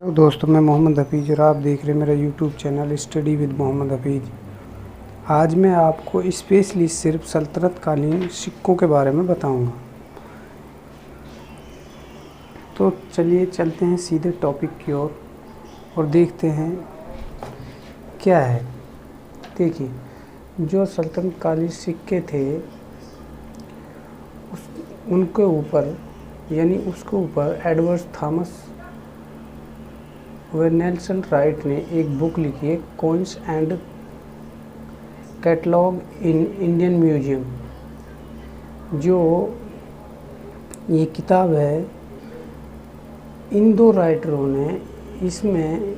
दोस्तों, मैं मोहम्मद हफीज़ और आप देख रहे हैं मेरा YouTube channel study with Mohammad Hafeez. आज मैं आपको स्पेशली सिर्फ सल्तनत कालीन सिक्कों के बारे में बताऊंगा। तो चलिए चलते हैं सीधे टॉपिक की ओर और देखते हैं क्या है। देखिए, जो सल्तनत कालीन सिक्के थे उनके ऊपर उसके ऊपर एडवर्ड थॉमस व नेल्सन राइट ने एक बुक लिखी है, coins and catalogue in Indian museum. जो ये किताब है, इन दो राइटरों ने इसमें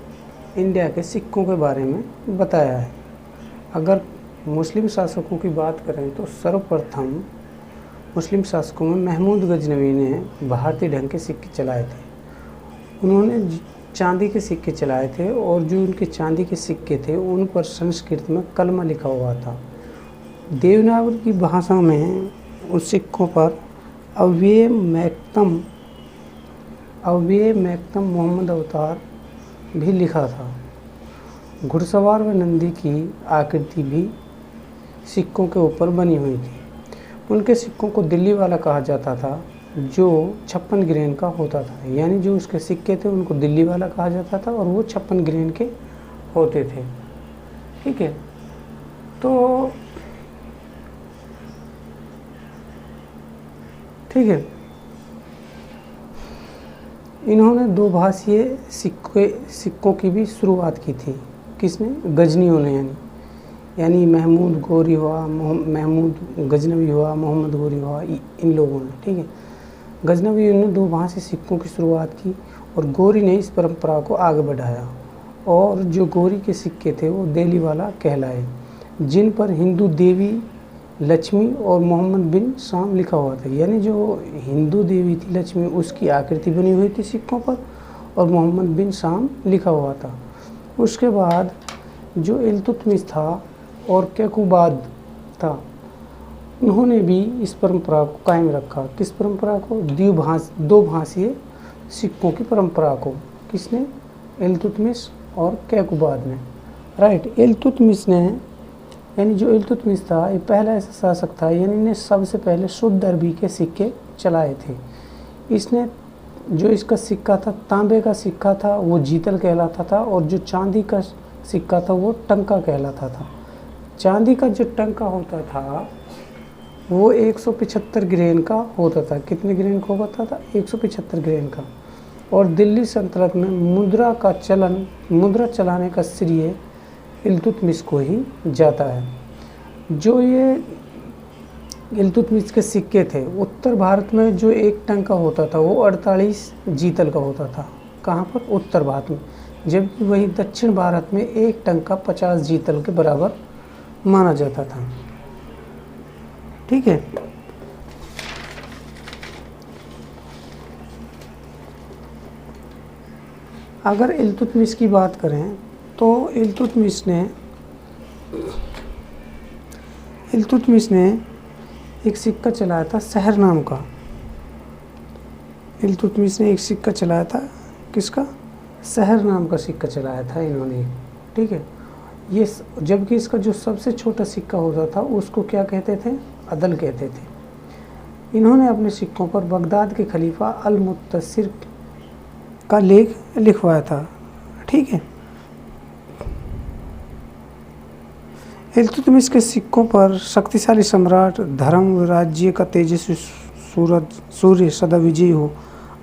इंडिया के सिक्कों के बारे में बताया है। अगर मुस्लिम शासकों की बात करें तो सर्वप्रथम मुस्लिम शासकों में महमूद गजनवी ने भारतीय ढंग के सिक्के चलाए थे। उन्होंने चांदी के सिक्के चलाए थे और जो उनके चांदी के सिक्के थे उन पर संस्कृत में कलमा लिखा हुआ था। देवनागरी की भाषा में उन सिक्कों पर अव्यय मैक्तम मोहम्मद अवतार भी लिखा था। घुड़सवार व नंदी की आकृति भी सिक्कों के ऊपर बनी हुई थी। उनके सिक्कों को दिल्ली वाला कहा जाता था, जो 56 ग्रेन का होता था। यानी जो उसके सिक्के थे उनको दिल्ली वाला कहा जाता था और वो 56 ग्रेन के होते थे। ठीक है, तो ठीक है, इन्होंने दो भाषीय सिक्कों की भी शुरुआत की थी। किसने? गजनियों ने। यानी महमूद गोरी हुआ, महमूद गजनवी हुआ, मोहम्मद गोरी हुआ, इन लोगों ने। ठीक है, गजनवी ने दो भाषी सिक्कों की शुरुआत की और गोरी ने इस परंपरा को आगे बढ़ाया। और जो गोरी के सिक्के थे वो दिल्ली वाला कहलाए, जिन पर हिंदू देवी लक्ष्मी और मोहम्मद बिन शाम लिखा हुआ था। यानी जो हिंदू देवी थी लक्ष्मी, उसकी आकृति बनी हुई थी सिक्कों पर और मोहम्मद बिन शाम लिखा हुआ था। उसके बाद जो इल्तुतमिश था और कैकुबाद था, उन्होंने भी इस परंपरा को कायम रखा। किस परंपरा को? दो भाषीय सिक्कों की परंपरा को। किसने? इल्तुतमिश और कैकुबाद ने। राइट, इल्तुतमिश ने, यानी जो इल्तुतमिश था ये पहला ऐसा शासक था, यानी ने सबसे पहले शुद्ध अरबी के सिक्के चलाए थे। इसने जो इसका सिक्का था, तांबे का सिक्का था, वो जीतल कहलाता था और जो चांदी का सिक्का था वो टंका कहलाता था। चांदी का जो टंका होता था वो 175 ग्रेन का होता था। कितने ग्रेन का होता था? 175 ग्रेन का। और दिल्ली सल्तनत में मुद्रा चलाने का श्रेय इल्तुतमिश को ही जाता है। जो ये इल्तुतमिश के सिक्के थे, उत्तर भारत में जो एक टंका होता था वो 48 जीतल का होता था। कहाँ पर? उत्तर भारत में। जबकि वही दक्षिण भारत में एक टंका 50 जीतल के बराबर माना जाता था। ठीक है, अगर इल्तुतमिश की बात करें तो इल्तुतमिश ने एक सिक्का चलाया था शहर नाम का। इल्तुतमिश ने एक सिक्का चलाया था। किसका? शहर नाम का सिक्का चलाया था इन्होंने। ठीक है, ये जबकि इसका जो सबसे छोटा सिक्का होता था उसको क्या कहते थे? अदल कहते थे। इन्होंने अपने सिक्कों पर बगदाद के खलीफा अल मुत्तसिर का लेख लिखवाया था। ठीक है, इल्तुतमिश के सिक्कों पर शक्तिशाली सम्राट, धर्म, राज्य का तेजस्वी सूर्य सदा विजयी हो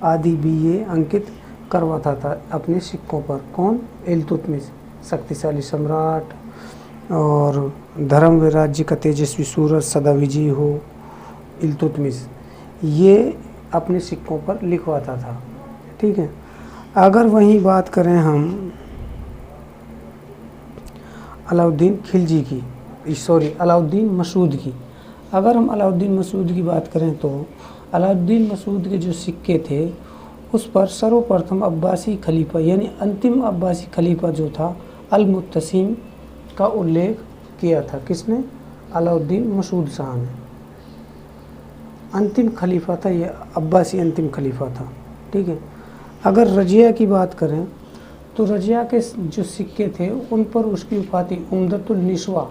आदि भी ये अंकित करवाता था अपने सिक्कों पर। कौन? इल्तुतमिश। शक्तिशाली सम्राट और धर्म व राज्य का तेजस्वी सूरज सदा विजयी हो, इल्तुतमिश ये अपने सिक्कों पर लिखवाता था। ठीक है, अगर वहीं बात करें हम अलाउद्दीन मसूद की। अगर हम अलाउद्दीन मसूद की बात करें तो अलाउद्दीन मसूद के जो सिक्के थे उस पर सर्वप्रथम अब्बासी खलीफा यानी अंतिम अब्बासी खलीफा जो था अल मुत्तसिम का उल्लेख किया था। किसने? अलाउद्दीन मसूद शाह ने। अंतिम खलीफा था ये, अब्बासी अंतिम खलीफा था। ठीक है, अगर रजिया की बात करें तो रजिया के जो सिक्के थे उन पर उसकी उपाधि उम्दतुल निस्वा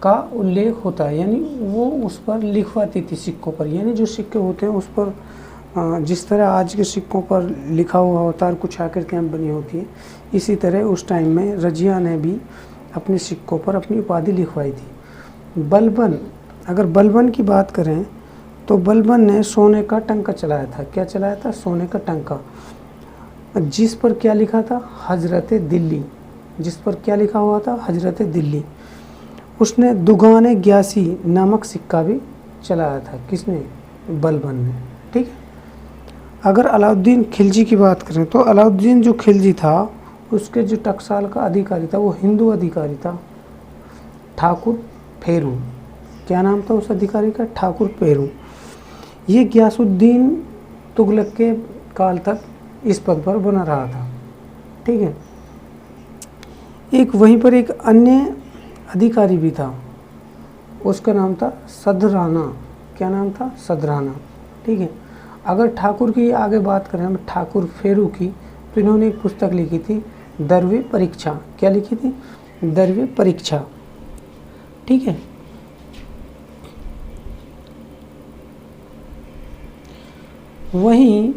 का उल्लेख होता है, यानी वो उस पर लिखवाती थी सिक्कों पर। यानी जो सिक्के होते हैं उस पर जिस तरह आज के सिक्कों पर लिखा हुआ होता है और कुछ आकृतियाँ बनी होती हैं, इसी तरह उस टाइम में रजिया ने भी अपने सिक्कों पर अपनी उपाधि लिखवाई थी। बलबन, अगर बलबन की बात करें तो बलबन ने सोने का टंका चलाया था। क्या चलाया था? सोने का टंका, जिस पर क्या लिखा था? हजरत दिल्ली। जिस पर क्या लिखा हुआ था? हजरत दिल्ली। उसने दुगाने ग्यासी नामक सिक्का भी चलाया था। किसने? बलबन ने। ठीक है। अगर अलाउद्दीन खिलजी की बात करें तो अलाउद्दीन जो खिलजी था उसके जो टकसाल का अधिकारी था वो हिंदू अधिकारी था, ठाकुर फेरू। क्या नाम था उस अधिकारी का? ठाकुर फेरू। ये गयासुद्दीन तुगलक के काल तक इस पद पर बना रहा था। ठीक है। एक वहीं पर एक अन्य अधिकारी भी था, उसका नाम था सदराना। क्या नाम था? सदराना। ठीक है। अगर ठाकुर की आगे बात करें हम, ठाकुर फेरू की, तो इन्होंने एक पुस्तक लिखी थी दरवे परीक्षा। क्या लिखी थी? दरवे परीक्षा। ठीक है। वहीं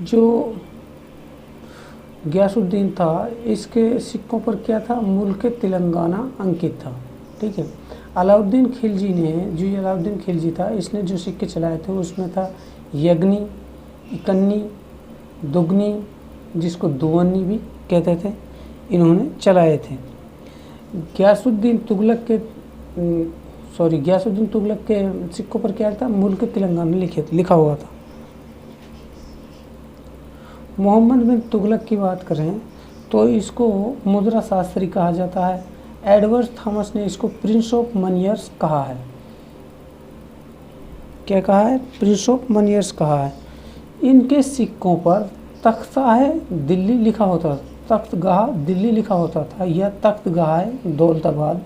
जो गयासुद्दीन था इसके सिक्कों पर क्या था? मुल्क तेलंगाना अंकित था। ठीक है। अलाउद्दीन खिलजी ने, जो ये अलाउद्दीन खिलजी था, इसने जो सिक्के चलाए थे उसमें था यग्नी, इकन्नी, दुगनी, जिसको दुवन्नी भी कहते थे, इन्होंने चलाए थे। गयासुद्दीन तुगलक के सिक्कों पर क्या था? मुल्क तेलंगाना लिखा हुआ था। मोहम्मद बिन तुगलक की बात करें तो इसको मुद्रा शास्त्री कहा जाता है। एडवर्ड थॉमस ने इसको प्रिंस ऑफ मनियर्स कहा है। क्या कहा है? प्रिंस ऑफ मनियर्स कहा है। इनके सिक्कों पर तख्ता दिल्ली लिखा होता था, तख्तगाह दिल्ली लिखा होता था, या तख्तगाह दौलताबाद,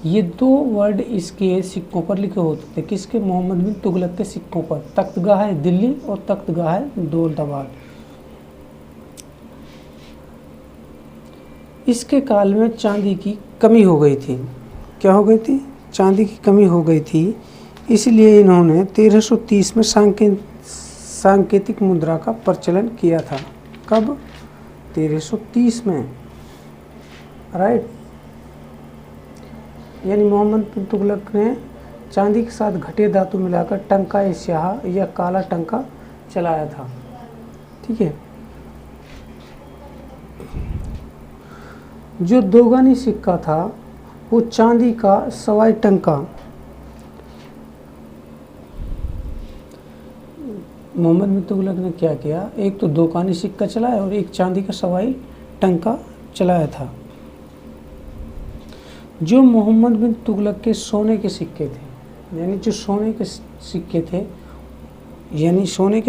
ये दो वर्ड इसके सिक्कों पर लिखे होते थे। किसके? मोहम्मद बिन तुगलक के सिक्कों पर तख्तगाह दिल्ली और तख्तगाह दौलताबाद। इसके काल में चांदी की कमी हो गई थी। क्या हो गई थी? चांदी की कमी हो गई थी, इसलिए इन्होंने 1330 में सांकेतिक मुद्रा का प्रचलन किया था। कब? 1330 में। राइट। यानी मोहम्मद बिन तुगलक ने चांदी के साथ घटिया धातु मिलाकर टंका स्याह या काला टंका चलाया था। ठीक है। जो दोगानी सिक्का था वो चांदी का सवाई टंका, मोहम्मद बिन तुगलक ने क्या किया? एक तो दोगानी सिक्का चलाया और एक चांदी का सवाई टंका चलाया था। जो मोहम्मद बिन तुगलक के सोने के सिक्के थे, यानी जो सोने के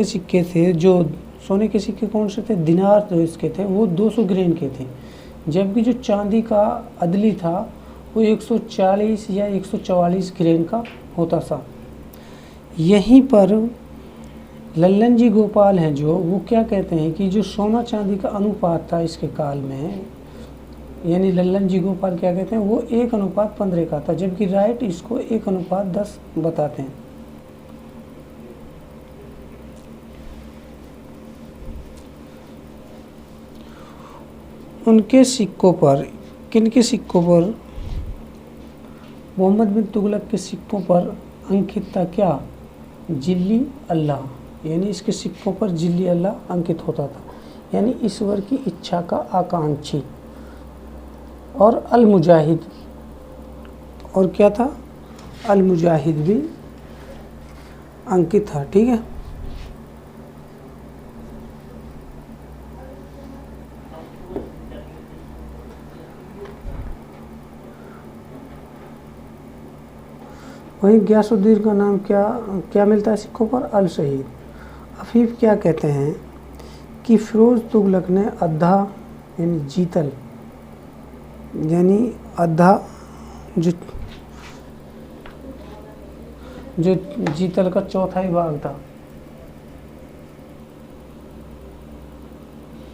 सिक्के थे, जो सोने के सिक्के कौन से थे? दिनार जो इसके थे वो 200 ग्रेन के थे, जबकि जो चांदी का अदली था वो 140 या 144 ग्रेन का होता था। यहीं पर लल्लन जी गोपाल हैं जो, वो क्या कहते हैं कि जो सोना चांदी का अनुपात था इसके काल में, यानी लल्लन जी गोपाल क्या कहते हैं, वो 1:15 का था, जबकि राइट इसको 1:10 बताते हैं। उनके सिक्कों पर, किनके सिक्कों पर? मोहम्मद बिन तुगलक के सिक्कों पर अंकित था क्या? जिल्ली अल्लाह, यानी इसके सिक्कों पर जिल्ली अल्लाह अंकित होता था, यानी ईश्वर की इच्छा का आकांक्षी। और अल मुजाहिद, और क्या था? अल मुजाहिद भी अंकित था। ठीक है। वहीं गयासुद्दीन का नाम क्या मिलता है सिक्कों पर? अल शहीद। अफीफ क्या कहते हैं कि फिरोज तुगलक ने अद्धा यानी जीतल, यानी अद्धा जो जीतल का चौथाई भाग था,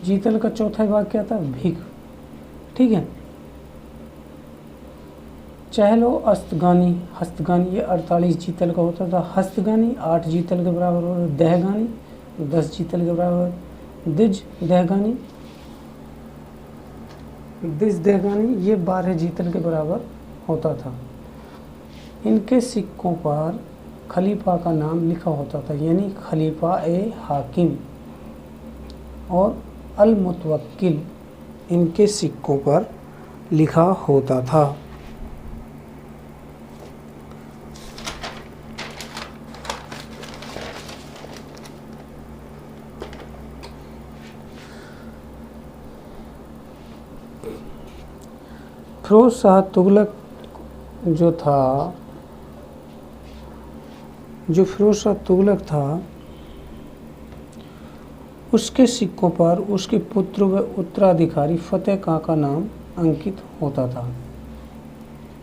जीतल का चौथा भाग क्या था? भिख। ठीक है। चहलो अस्तगानी, हस्तगानी, ये 48 जीतल का होता था। हस्तगानी 8 जीतल के बराबर होता। दहगानी 10 जीतल के बराबर। दिज दहगानी, दिज दहगानी ये 12 जीतल के बराबर होता था। इनके सिक्कों पर खलीफा का नाम लिखा होता था, यानी खलीफा ए हाकिम और अल मुतवक्किल इनके सिक्कों पर लिखा होता था। फिरोज शाह तुगलक जो था, जो फिरोज शाह तुगलक था, उसके सिक्कों पर उसके पुत्र व उत्तराधिकारी फतेह खां का नाम अंकित होता था।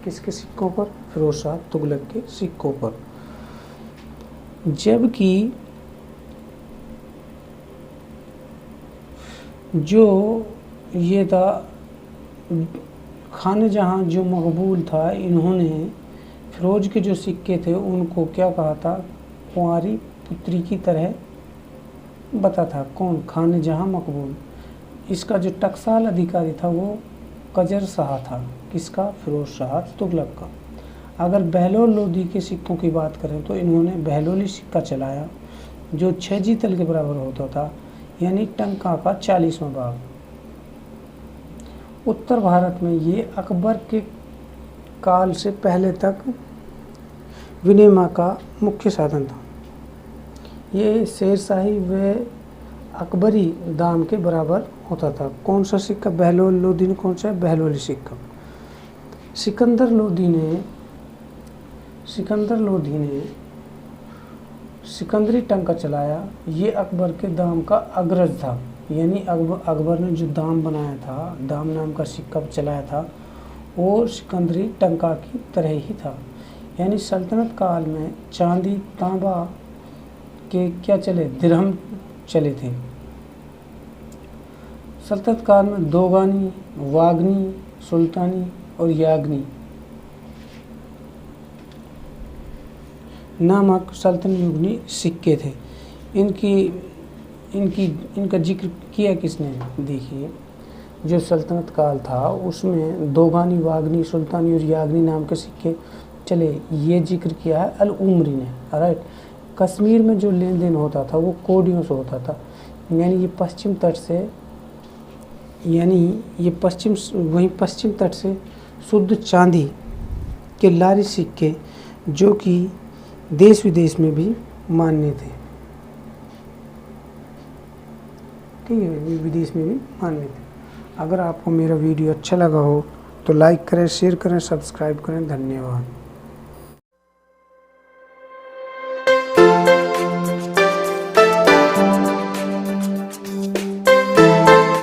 किसके सिक्कों पर? फिरोज शाह तुगलक के सिक्कों पर। जबकि जो ये था खान जहां जो मकबूल था, इन्होंने फिरोज के जो सिक्के थे उनको क्या कहा था? कुंवारी पुत्री की तरह बता था। कौन? खान जहां मकबूल। इसका जो टकसाल अधिकारी था वो कजर शाह था। किसका? फिरोज शाह तुगलक का। अगर बहलोल लोदी के सिक्कों की बात करें तो इन्होंने बहलोली सिक्का चलाया जो 6 जीतल के बराबर होता था, यानी टंका का 40वां भाग। उत्तर भारत में ये अकबर के काल से पहले तक विनिमय का मुख्य साधन था। ये शेरशाही व अकबरी दाम के बराबर होता था। कौन सा सिक्का? बहलोल लोदी ने कौन सा है? बहलोली सिक्का। सिकंदर लोदी ने सिकंदरी टंका चलाया। ये अकबर के दाम का अग्रज था, यानी अकबर ने जो दाम बनाया था, दाम नाम का सिक्का चलाया था, वो सिकंदरी टंका की तरह ही था। यानी सल्तनत काल में चांदी तांबा के क्या चले? दिरहम चले थे। सल्तनत काल में दोगानी, वागनी, सुल्तानी और यागनी नामक सल्तनत युगनी सिक्के थे। इनका जिक्र किया किसने? देखिए, जो सल्तनत काल था उसमें दोगानी, वागनी, सुल्तानी और यागनी नाम के सिक्के चले, ये जिक्र किया है अल उमरी ने। राइट। कश्मीर में जो लेन देन होता था वो कोडियों से होता था, यानी ये पश्चिम तट से शुद्ध चांदी के लारी सिक्के जो कि देश विदेश में भी मान्य थे। ठीक है, विदेश में भी मान्य थे। अगर आपको मेरा वीडियो अच्छा लगा हो तो लाइक करें, शेयर करें, सब्सक्राइब करें। धन्यवाद।